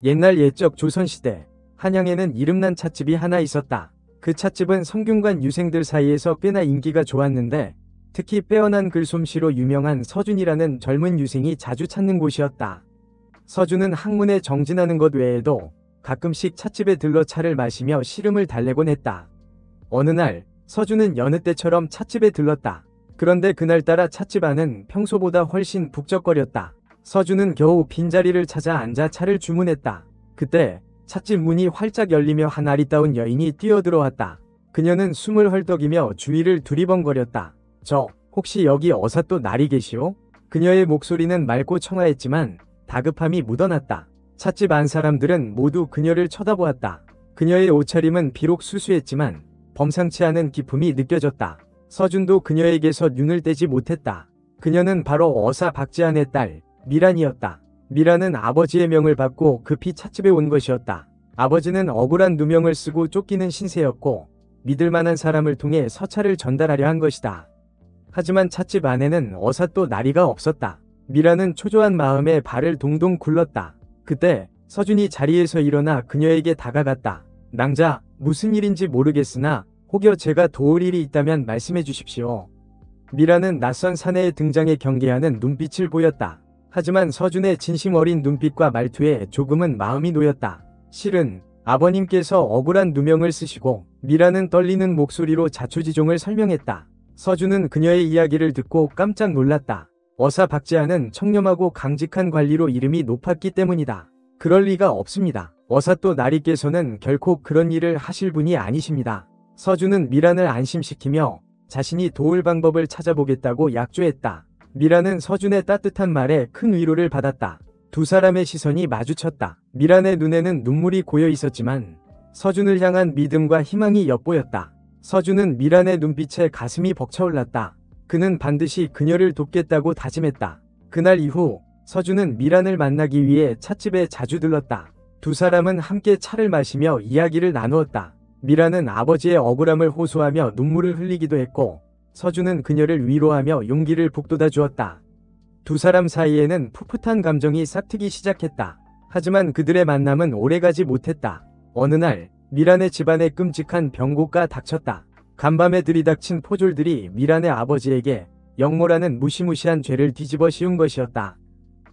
옛날 옛적 조선시대 한양에는 이름난 찻집이 하나 있었다. 그 찻집은 성균관 유생들 사이에서 꽤나 인기가 좋았는데 특히 빼어난 글솜씨로 유명한 서준이라는 젊은 유생이 자주 찾는 곳이었다. 서준은 학문에 정진하는 것 외에도 가끔씩 찻집에 들러 차를 마시며 시름을 달래곤 했다. 어느 날 서준은 여느 때처럼 찻집에 들렀다. 그런데 그날따라 찻집 안은 평소보다 훨씬 북적거렸다. 서준은 겨우 빈자리를 찾아 앉아 차를 주문했다. 그때 찻집 문이 활짝 열리며 한 아리따운 여인이 뛰어들어왔다. 그녀는 숨을 헐떡이며 주위를 두리번거렸다. 저 혹시 여기 어사또 날이 계시오? 그녀의 목소리는 맑고 청아했지만 다급함이 묻어났다. 찻집 안 사람들은 모두 그녀를 쳐다보았다. 그녀의 옷차림은 비록 수수했지만 범상치 않은 기품이 느껴졌다. 서준도 그녀에게서 눈을 떼지 못했다. 그녀는 바로 어사 박지한의 딸 미란이었다. 미란은 아버지의 명을 받고 급히 찻집에 온 것이었다. 아버지는 억울한 누명을 쓰고 쫓기는 신세였고 믿을만한 사람을 통해 서찰을 전달하려 한 것이다. 하지만 찻집 안에는 어사또 나리가 없었다. 미란은 초조한 마음에 발을 동동 굴렀다. 그때 서준이 자리에서 일어나 그녀에게 다가갔다. 낭자, 무슨 일인지 모르겠으나 혹여 제가 도울 일이 있다면 말씀해 주십시오. 미란은 낯선 사내의 등장에 경계하는 눈빛을 보였다. 하지만 서준의 진심 어린 눈빛과 말투에 조금은 마음이 놓였다. 실은 아버님께서 억울한 누명을 쓰시고 미란은 떨리는 목소리로 자초지종을 설명했다. 서준은 그녀의 이야기를 듣고 깜짝 놀랐다. 어사 박지한은 청렴하고 강직한 관리로 이름이 높았기 때문이다. 그럴 리가 없습니다. 어사또 나리께서는 결코 그런 일을 하실 분이 아니십니다. 서준은 미란을 안심시키며 자신이 도울 방법을 찾아보겠다고 약조했다. 미란은 서준의 따뜻한 말에 큰 위로를 받았다. 두 사람의 시선이 마주쳤다. 미란의 눈에는 눈물이 고여 있었지만 서준을 향한 믿음과 희망이 엿보였다. 서준은 미란의 눈빛에 가슴이 벅차올랐다. 그는 반드시 그녀를 돕겠다고 다짐했다. 그날 이후 서준은 미란을 만나기 위해 찻집에 자주 들렀다. 두 사람은 함께 차를 마시며 이야기를 나누었다. 미란은 아버지의 억울함을 호소하며 눈물을 흘리기도 했고 서준은 그녀를 위로하며 용기를 북돋아 주었다. 두 사람 사이에는 풋풋한 감정이 싹트기 시작했다. 하지만 그들의 만남은 오래가지 못했다. 어느 날 미란의 집안에 끔찍한 병고가 닥쳤다. 간밤에 들이닥친 포졸들이 미란의 아버지에게 영모라는 무시무시한 죄를 뒤집어 씌운 것이었다.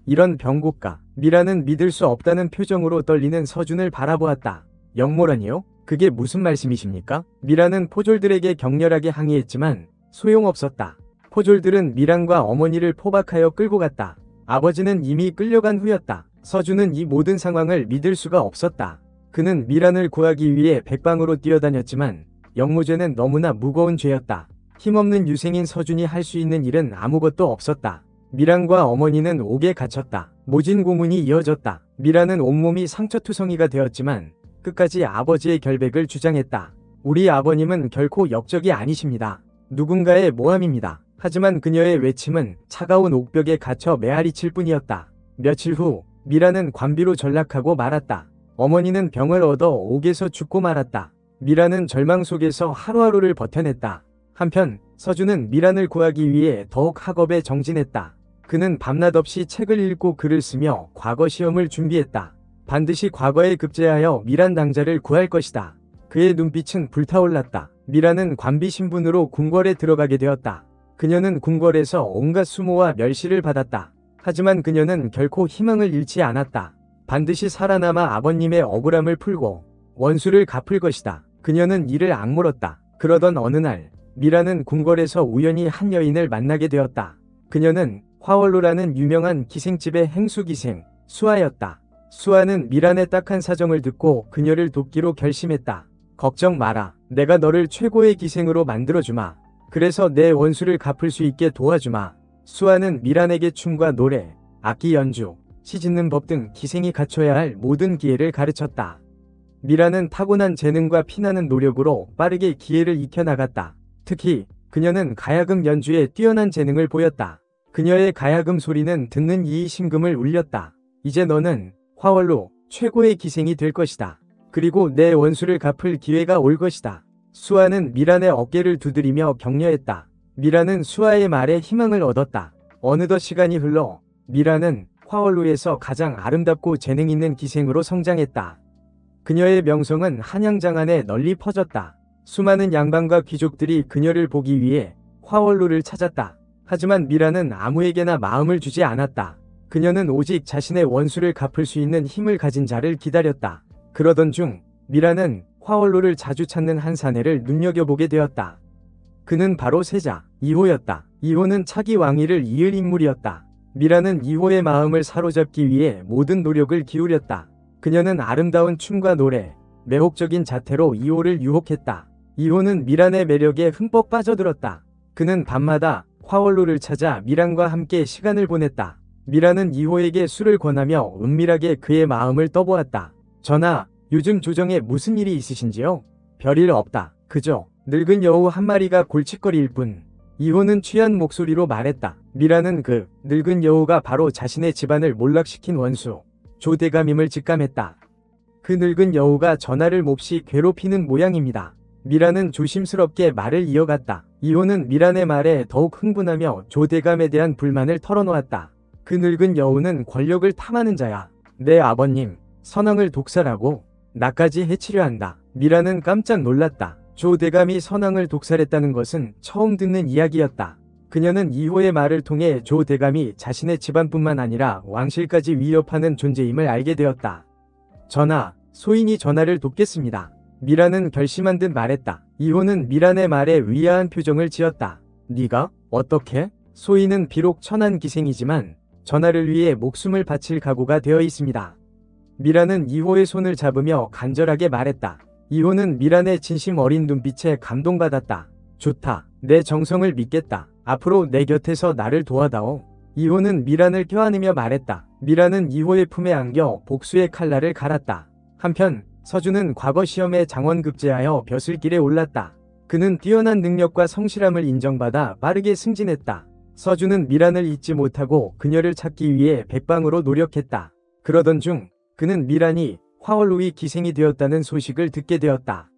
이런 병고가, 미란은 믿을 수 없다는 표정으로 떨리는 서준을 바라보았다. 영모라니요? 그게 무슨 말씀이십니까? 미란은 포졸들에게 격렬하게 항의했지만 소용없었다. 포졸들은 미란과 어머니를 포박하여 끌고 갔다. 아버지는 이미 끌려간 후였다. 서준은 이 모든 상황을 믿을 수가 없었다. 그는 미란을 구하기 위해 백방으로 뛰어다녔지만 영모죄는 너무나 무거운 죄였다. 힘없는 유생인 서준이 할 수 있는 일은 아무것도 없었다. 미란과 어머니는 옥에 갇혔다. 모진 고문이 이어졌다. 미란은 온몸이 상처투성이가 되었지만 끝까지 아버지의 결백을 주장했다. 우리 아버님은 결코 역적이 아니십니다. 누군가의 모함입니다. 하지만 그녀의 외침은 차가운 옥벽에 갇혀 메아리칠 뿐이었다. 며칠 후 미란은 관비로 전락하고 말았다. 어머니는 병을 얻어 옥에서 죽고 말았다. 미란은 절망 속에서 하루하루를 버텨냈다. 한편 서준은 미란을 구하기 위해 더욱 학업에 정진했다. 그는 밤낮 없이 책을 읽고 글을 쓰며 과거 시험을 준비했다. 반드시 과거에 급제하여 미란 당자를 구할 것이다. 그의 눈빛은 불타올랐다. 미란은 관비 신분으로 궁궐에 들어가게 되었다. 그녀는 궁궐에서 온갖 수모와 멸시를 받았다. 하지만 그녀는 결코 희망을 잃지 않았다. 반드시 살아남아 아버님의 억울함을 풀고 원수를 갚을 것이다. 그녀는 이를 악물었다. 그러던 어느 날 미란은 궁궐에서 우연히 한 여인을 만나게 되었다. 그녀는 화월로라는 유명한 기생집의 행수기생 수아였다. 수아는 미란의 딱한 사정을 듣고 그녀를 돕기로 결심했다. 걱정 마라. 내가 너를 최고의 기생으로 만들어주마. 그래서 내 원수를 갚을 수 있게 도와주마. 수아는 미란에게 춤과 노래, 악기 연주, 시 짓는 법 등 기생이 갖춰야 할 모든 기회를 가르쳤다. 미란은 타고난 재능과 피나는 노력으로 빠르게 기회를 익혀나갔다. 특히 그녀는 가야금 연주에 뛰어난 재능을 보였다. 그녀의 가야금 소리는 듣는 이의 심금을 울렸다. 이제 너는 화월로 최고의 기생이 될 것이다. 그리고 내 원수를 갚을 기회가 올 것이다. 수아는 미란의 어깨를 두드리며 격려했다. 미란은 수아의 말에 희망을 얻었다. 어느덧 시간이 흘러 미란은 화월루에서 가장 아름답고 재능 있는 기생으로 성장했다. 그녀의 명성은 한양장 안에 널리 퍼졌다. 수많은 양반과 귀족들이 그녀를 보기 위해 화월루를 찾았다. 하지만 미라는 아무에게나 마음을 주지 않았다. 그녀는 오직 자신의 원수를 갚을 수 있는 힘을 가진 자를 기다렸다. 그러던 중 미라는 화월루를 자주 찾는 한 사내를 눈여겨보게 되었다. 그는 바로 세자 이호였다. 이호는 차기 왕위를 이을 인물이었다. 미라는 이호의 마음을 사로잡기 위해 모든 노력을 기울였다. 그녀는 아름다운 춤과 노래, 매혹적인 자태로 이호를 유혹했다. 이호는 미란의 매력에 흠뻑 빠져들었다. 그는 밤마다 화월루를 찾아 미란과 함께 시간을 보냈다. 미란은 이호에게 술을 권하며 은밀하게 그의 마음을 떠보았다. 전하, 요즘 조정에 무슨 일이 있으신지요? 별일 없다. 그저 늙은 여우 한 마리가 골칫거리일 뿐. 이호는 취한 목소리로 말했다. 미라는 그 늙은 여우가 바로 자신의 집안을 몰락시킨 원수 조대감임을 직감했다. 그 늙은 여우가 전하를 몹시 괴롭히는 모양입니다. 미라는 조심스럽게 말을 이어갔다. 이호는 미란의 말에 더욱 흥분하며 조대감에 대한 불만을 털어놓았다. 그 늙은 여우는 권력을 탐하는 자야. 내 아버님 선왕을 독살하고 나까지 해치려 한다. 미라는 깜짝 놀랐다. 조대감이 선왕을 독살했다는 것은 처음 듣는 이야기였다. 그녀는 이호의 말을 통해 조대감이 자신의 집안뿐만 아니라 왕실까지 위협하는 존재임을 알게 되었다. 전하, 소인이 전하를 돕겠습니다. 미라는 결심한 듯 말했다. 이호는 미란의 말에 의아한 표정을 지었다. 네가? 어떻게? 소인은 비록 천한 기생이지만 전하를 위해 목숨을 바칠 각오가 되어 있습니다. 미라는 이호의 손을 잡으며 간절하게 말했다. 이호는 미란의 진심 어린 눈빛에 감동받았다. 좋다. 내 정성을 믿겠다. 앞으로 내 곁에서 나를 도와다오. 이호는 미란을 껴안으며 말했다. 미란은 이호의 품에 안겨 복수의 칼날을 갈았다. 한편 서준은 과거 시험에 장원급제하여 벼슬길에 올랐다. 그는 뛰어난 능력과 성실함을 인정받아 빠르게 승진했다. 서준은 미란을 잊지 못하고 그녀를 찾기 위해 백방으로 노력했다. 그러던 중 그는 미란이 화월루의 기생이 되었다는 소식을 듣게 되었다.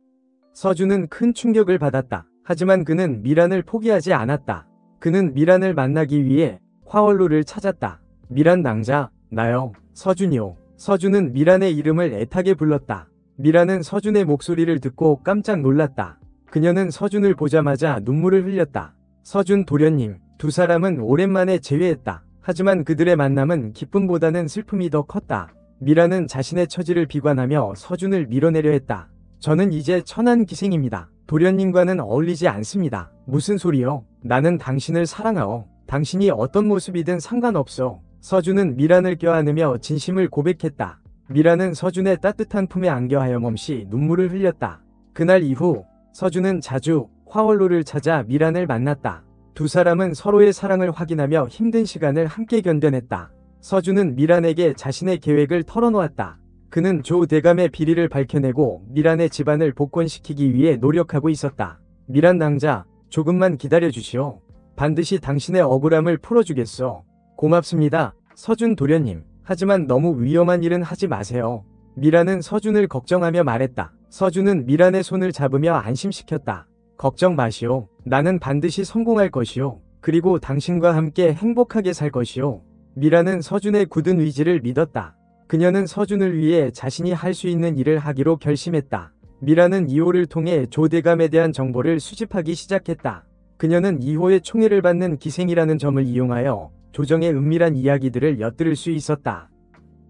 서준은 큰 충격을 받았다. 하지만 그는 미란을 포기하지 않았다. 그는 미란을 만나기 위해 화월루를 찾았다. 미란 낭자, 나요. 서준이요. 서준은 미란의 이름을 애타게 불렀다. 미란은 서준의 목소리를 듣고 깜짝 놀랐다. 그녀는 서준을 보자마자 눈물을 흘렸다. 서준 도련님, 두 사람은 오랜만에 재회했다. 하지만 그들의 만남은 기쁨보다는 슬픔이 더 컸다. 미란은 자신의 처지를 비관하며 서준을 밀어내려 했다. 저는 이제 천한 기생입니다. 도련님과는 어울리지 않습니다. 무슨 소리요? 나는 당신을 사랑하오. 당신이 어떤 모습이든 상관없어. 서준은 미란을 껴안으며 진심을 고백했다. 미란은 서준의 따뜻한 품에 안겨 하염없이 눈물을 흘렸다. 그날 이후 서준은 자주 화월루를 찾아 미란을 만났다. 두 사람은 서로의 사랑을 확인하며 힘든 시간을 함께 견뎌냈다. 서준은 미란에게 자신의 계획을 털어놓았다. 그는 조대감의 비리를 밝혀내고 미란의 집안을 복권시키기 위해 노력하고 있었다. 미란 낭자, 조금만 기다려주시오. 반드시 당신의 억울함을 풀어주겠소. 고맙습니다, 서준 도련님. 하지만 너무 위험한 일은 하지 마세요. 미란은 서준을 걱정하며 말했다. 서준은 미란의 손을 잡으며 안심시켰다. 걱정 마시오. 나는 반드시 성공할 것이오. 그리고 당신과 함께 행복하게 살 것이오. 미란은 서준의 굳은 의지를 믿었다. 그녀는 서준을 위해 자신이 할 수 있는 일을 하기로 결심했다. 미란은 이호를 통해 조대감에 대한 정보를 수집하기 시작했다. 그녀는 이호의 총애를 받는 기생이라는 점을 이용하여 조정의 은밀한 이야기들을 엿들을 수 있었다.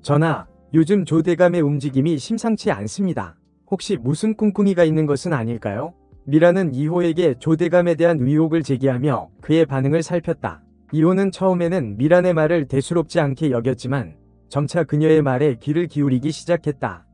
전하, 요즘 조대감의 움직임이 심상치 않습니다. 혹시 무슨 꿍꿍이가 있는 것은 아닐까요? 미란은 이호에게 조대감에 대한 의혹을 제기하며 그의 반응을 살폈다. 이호는 처음에는 미란의 말을 대수롭지 않게 여겼지만 점차 그녀의 말에 귀를 기울이기 시작했다.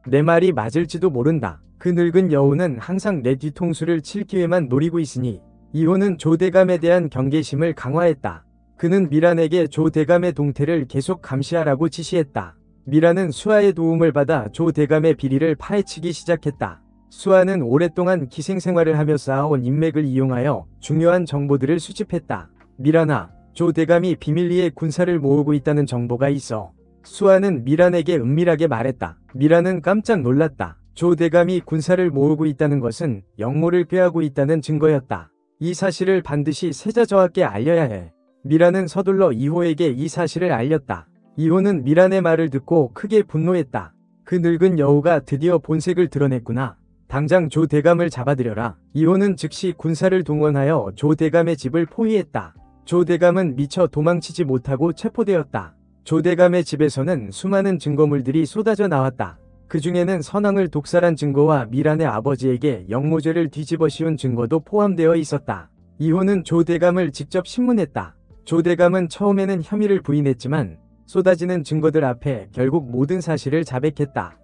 내 말이 맞을지도 모른다. 그 늙은 여우는 항상 내 뒤통수를 칠 기회만 노리고 있으니 이호는 조대감에 대한 경계심을 강화했다. 그는 미란에게 조대감의 동태를 계속 감시하라고 지시했다. 미란은 수아의 도움을 받아 조대감의 비리를 파헤치기 시작했다. 수아는 오랫동안 기생생활을 하며 쌓아온 인맥을 이용하여 중요한 정보들을 수집했다. 미란아, 조대감이 비밀리에 군사를 모으고 있다는 정보가 있어. 수아는 미란에게 은밀하게 말했다. 미란은 깜짝 놀랐다. 조대감이 군사를 모으고 있다는 것은 영모를 꾀하고 있다는 증거였다. 이 사실을 반드시 세자저하께 알려야 해. 미란은 서둘러 이호에게 이 사실을 알렸다. 이호는 미란의 말을 듣고 크게 분노했다. 그 늙은 여우가 드디어 본색을 드러냈구나. 당장 조 대감을 잡아들여라. 이호는 즉시 군사를 동원하여 조 대감의 집을 포위했다. 조 대감은 미처 도망치지 못하고 체포되었다. 조 대감의 집에서는 수많은 증거물들이 쏟아져 나왔다. 그 중에는 선왕을 독살한 증거와 미란의 아버지에게 영모죄를 뒤집어 씌운 증거도 포함되어 있었다. 이호는 조 대감을 직접 신문했다. 조 대감은 처음에는 혐의를 부인했지만 쏟아지는 증거들 앞에 결국 모든 사실을 자백했다.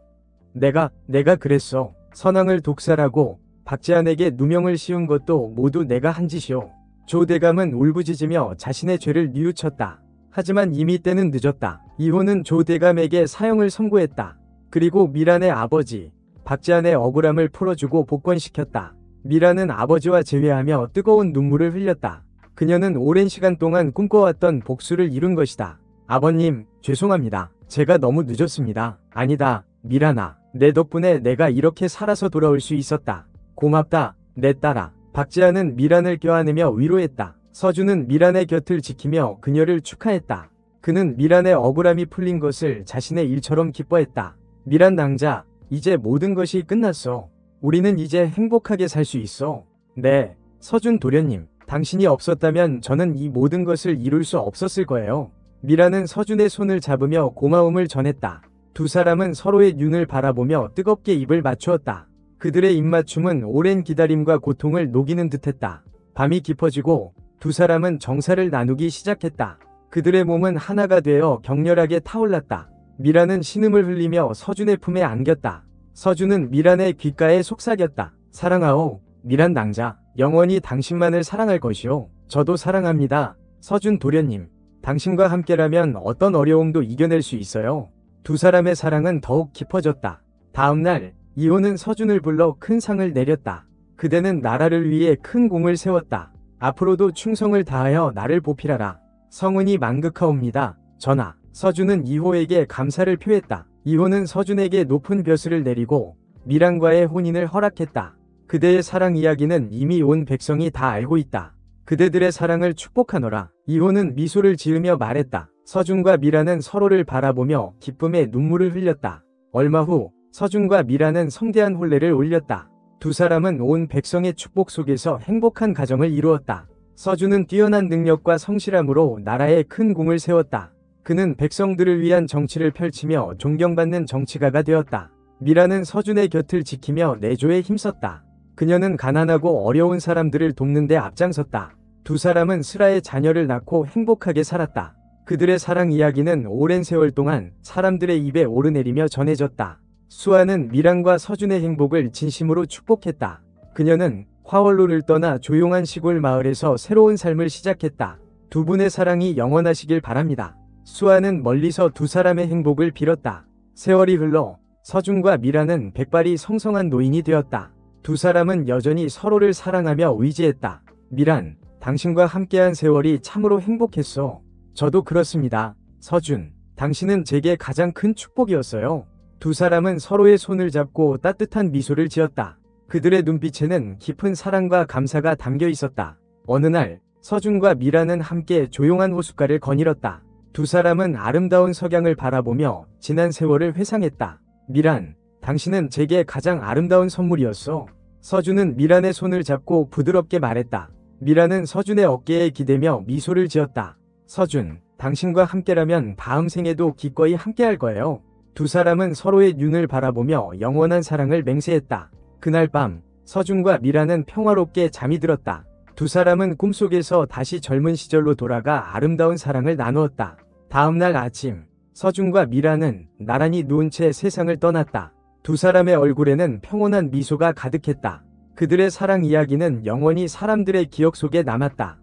내가 그랬어. 선왕을 독살하고 박제한에게 누명을 씌운 것도 모두 내가 한 짓이오. 조 대감은 울부짖으며 자신의 죄를 뉘우쳤다. 하지만 이미 때는 늦었다. 이호는 조 대감에게 사형을 선고했다. 그리고 미란의 아버지 박제한의 억울함을 풀어주고 복권시켰다. 미란은 아버지와 재회하며 뜨거운 눈물을 흘렸다. 그녀는 오랜 시간 동안 꿈꿔왔던 복수를 이룬 것이다. 아버님, 죄송합니다. 제가 너무 늦었습니다. 아니다, 미란아. 내 덕분에 내가 이렇게 살아서 돌아올 수 있었다. 고맙다, 내 딸아. 박제한은 미란을 껴안으며 위로했다. 서준은 미란의 곁을 지키며 그녀를 축하했다. 그는 미란의 억울함이 풀린 것을 자신의 일처럼 기뻐했다. 미란 낭자, 이제 모든 것이 끝났어. 우리는 이제 행복하게 살 수 있어. 네, 서준 도련님. 당신이 없었다면 저는 이 모든 것을 이룰 수 없었을 거예요. 미란은 서준의 손을 잡으며 고마움을 전했다. 두 사람은 서로의 눈을 바라보며 뜨겁게 입을 맞추었다. 그들의 입맞춤은 오랜 기다림과 고통을 녹이는 듯했다. 밤이 깊어지고 두 사람은 정사를 나누기 시작했다. 그들의 몸은 하나가 되어 격렬하게 타올랐다. 미란은 신음을 흘리며 서준의 품에 안겼다. 서준은 미란의 귓가에 속삭였다. 사랑하오, 미란 낭자. 영원히 당신만을 사랑할 것이오. 저도 사랑합니다. 서준 도련님. 당신과 함께라면 어떤 어려움도 이겨낼 수 있어요. 두 사람의 사랑은 더욱 깊어졌다. 다음 날 이호는 서준을 불러 큰 상을 내렸다. 그대는 나라를 위해 큰 공을 세웠다. 앞으로도 충성을 다하여 나를 보필하라. 성은이 만극하옵니다. 전하. 서준은 이호에게 감사를 표했다. 이호는 서준에게 높은 벼슬을 내리고 미란과의 혼인을 허락했다. 그대의 사랑 이야기는 이미 온 백성이 다 알고 있다. 그대들의 사랑을 축복하노라. 이호는 미소를 지으며 말했다. 서준과 미란은 서로를 바라보며 기쁨의 눈물을 흘렸다. 얼마 후 서준과 미란은 성대한 혼례를 올렸다. 두 사람은 온 백성의 축복 속에서 행복한 가정을 이루었다. 서준은 뛰어난 능력과 성실함으로 나라에 큰 공을 세웠다. 그는 백성들을 위한 정치를 펼치며 존경받는 정치가가 되었다. 미란은 서준의 곁을 지키며 내조에 힘썼다. 그녀는 가난하고 어려운 사람들을 돕는 데 앞장섰다. 두 사람은 슬아의 자녀를 낳고 행복하게 살았다. 그들의 사랑 이야기는 오랜 세월 동안 사람들의 입에 오르내리며 전해졌다. 수아는 미란과 서준의 행복을 진심으로 축복했다. 그녀는 화월로를 떠나 조용한 시골 마을에서 새로운 삶을 시작했다. 두 분의 사랑이 영원하시길 바랍니다. 수아는 멀리서 두 사람의 행복을 빌었다. 세월이 흘러 서준과 미란은 백발이 성성한 노인이 되었다. 두 사람은 여전히 서로를 사랑하며 의지했다. 미란, 당신과 함께한 세월이 참으로 행복했어. 저도 그렇습니다. 서준, 당신은 제게 가장 큰 축복이었어요. 두 사람은 서로의 손을 잡고 따뜻한 미소를 지었다. 그들의 눈빛에는 깊은 사랑과 감사가 담겨 있었다. 어느 날 서준과 미란은 함께 조용한 호숫가를 거닐었다. 두 사람은 아름다운 석양을 바라보며 지난 세월을 회상했다. 미란, 당신은 제게 가장 아름다운 선물이었어. 서준은 미란의 손을 잡고 부드럽게 말했다. 미란은 서준의 어깨에 기대며 미소를 지었다. 서준, 당신과 함께라면 다음 생에도 기꺼이 함께할 거예요. 두 사람은 서로의 눈을 바라보며 영원한 사랑을 맹세했다. 그날 밤 서준과 미란은 평화롭게 잠이 들었다. 두 사람은 꿈속에서 다시 젊은 시절로 돌아가 아름다운 사랑을 나누었다. 다음 날 아침 서준과 미란은 나란히 누운 채 세상을 떠났다. 두 사람의 얼굴에는 평온한 미소가 가득했다. 그들의 사랑 이야기는 영원히 사람들의 기억 속에 남았다.